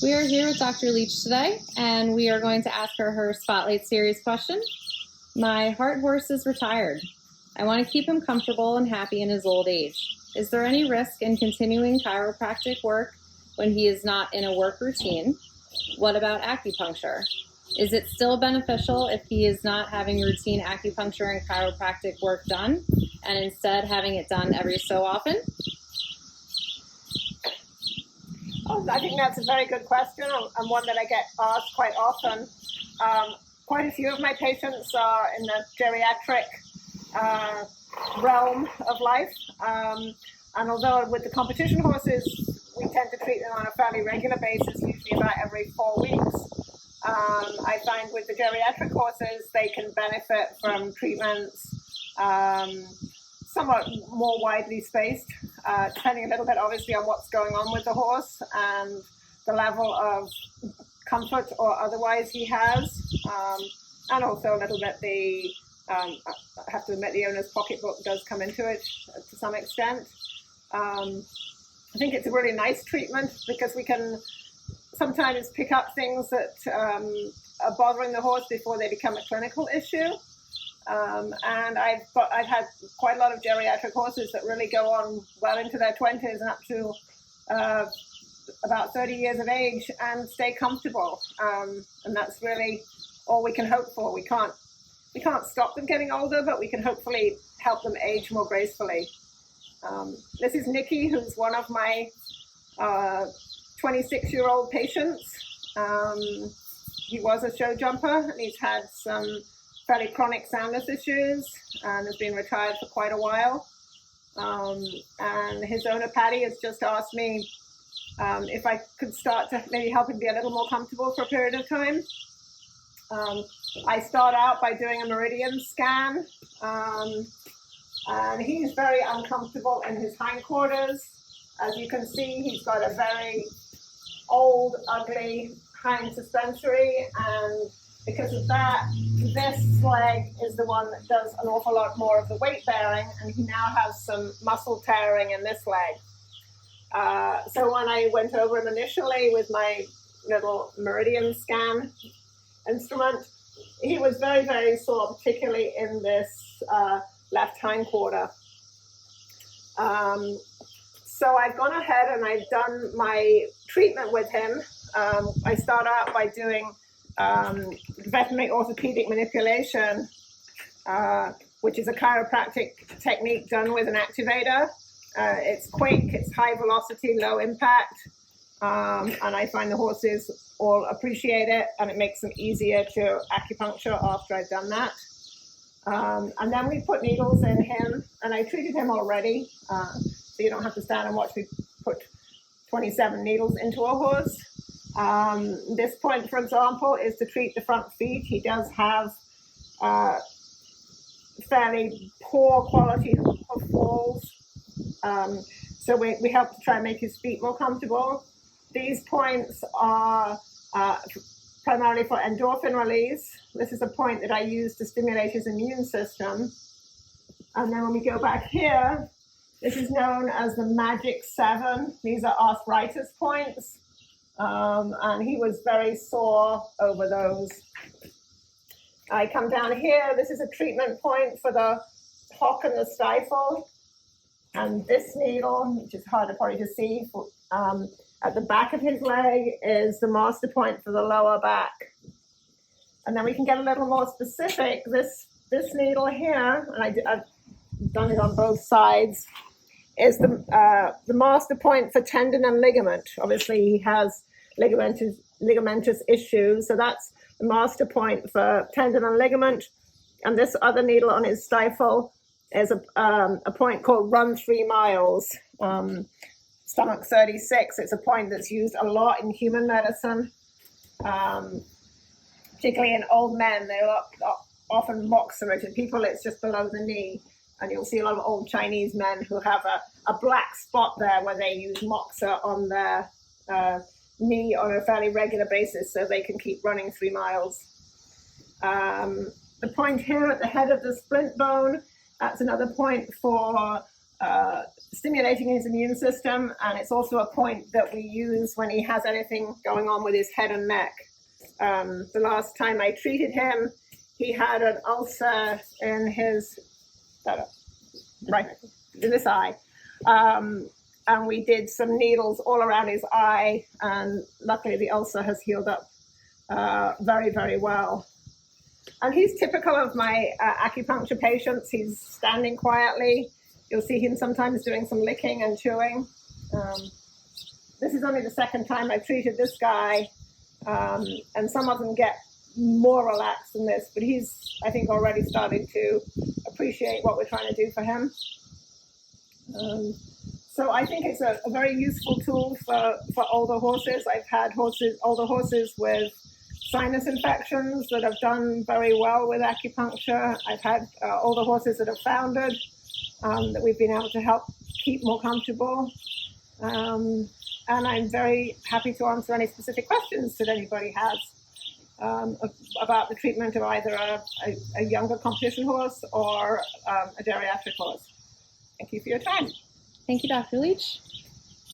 We are here with Dr. Leich today, and we are going to ask her her Spotlight Series question. My heart horse is retired. I want to keep him comfortable and happy in his old age. Is there any risk in continuing chiropractic work when he is not in a work routine? What about acupuncture? Is it still beneficial if he is not having routine acupuncture and chiropractic work done, and instead having it done every so often? Oh, I think that's a very good question, and one that I get asked quite often. Quite a few of my patients are in the geriatric realm of life, and although with the competition horses, we tend to treat them on a fairly regular basis, usually about every 4 weeks. I find with the geriatric horses, they can benefit from treatments somewhat more widely spaced, depending a little bit obviously on what's going on with the horse and the level of comfort or otherwise he has, and also a little bit I have to admit the owner's pocketbook does come into it to some extent. I think it's a really nice treatment because we can sometimes pick up things that are bothering the horse before they become a clinical issue. And I've had quite a lot of geriatric horses that really go on well into their 20s and up to about 30 years of age and stay comfortable. And that's really all we can hope for. We can't stop them getting older, but we can hopefully help them age more gracefully. This is Nikki, who's one of my 26-year-old patients. He was a show jumper, and he's had some fairly chronic soundness issues and has been retired for quite a while. And his owner, Patty, has just asked me if I could start to maybe help him be a little more comfortable for a period of time. I start out by doing a meridian scan, and he's very uncomfortable in his hindquarters. As you can see, he's got a very old, ugly hind suspensory, and because of that, this leg is the one that does an awful lot more of the weight bearing, and he now has some muscle tearing in this leg. So when I went over him initially with my little meridian scan instrument, he was very, very sore, particularly in this left hindquarter. So I've gone ahead and I've done my treatment with him. I start out by doing veterinary orthopedic manipulation, which is a chiropractic technique done with an activator. It's quick, it's high velocity, low impact, and I find the horses all appreciate it, and it makes them easier to acupuncture after I've done that. And then we put needles in him, and I treated him already, so you don't have to stand and watch me put 27 needles into a horse. This point, for example, is to treat the front feet. He does have fairly poor quality hoof walls, so we help to try and make his feet more comfortable. These points are primarily for endorphin release. This is a point that I use to stimulate his immune system. And then when we go back here, this is known as the Magic 7. These are arthritis points. And he was very sore over those. I come down here. This is a treatment point for the hock and the stifle. And this needle, which is harder probably to see, at the back of his leg is the master point for the lower back. And then we can get a little more specific. This needle here, and I've done it on both sides, is the master point for tendon and ligament. Obviously, he has ligamentous issues, so that's the master point for tendon and ligament. And this other needle on his stifle is a point called Run 3 Miles. Stomach 36. It's a point that's used a lot in human medicine, particularly in old men. They often moxerated people. It's just below the knee. And you'll see a lot of old Chinese men who have a black spot there where they use moxa on their knee on a fairly regular basis so they can keep running 3 miles. The point here at the head of the splint bone, that's another point for stimulating his immune system, and it's also a point that we use when he has anything going on with his head and neck. The last time I treated him, he had an ulcer in his, right in this eye. And we did some needles all around his eye, and luckily the ulcer has healed up very, very well. And he's typical of my acupuncture patients. He's standing quietly. You'll see him sometimes doing some licking and chewing. This is only the second time I've treated this guy, and some of them get more relaxed than this, but he's, I think, already starting to appreciate what we're trying to do for him. So I think it's a very useful tool for older horses. I've had older horses with sinus infections that have done very well with acupuncture. I've had older horses that have foundered, that we've been able to help keep more comfortable. And I'm very happy to answer any specific questions that anybody has about the treatment of either a younger competition horse or a geriatric horse. Thank you for your time. Thank you, Dr. Leich.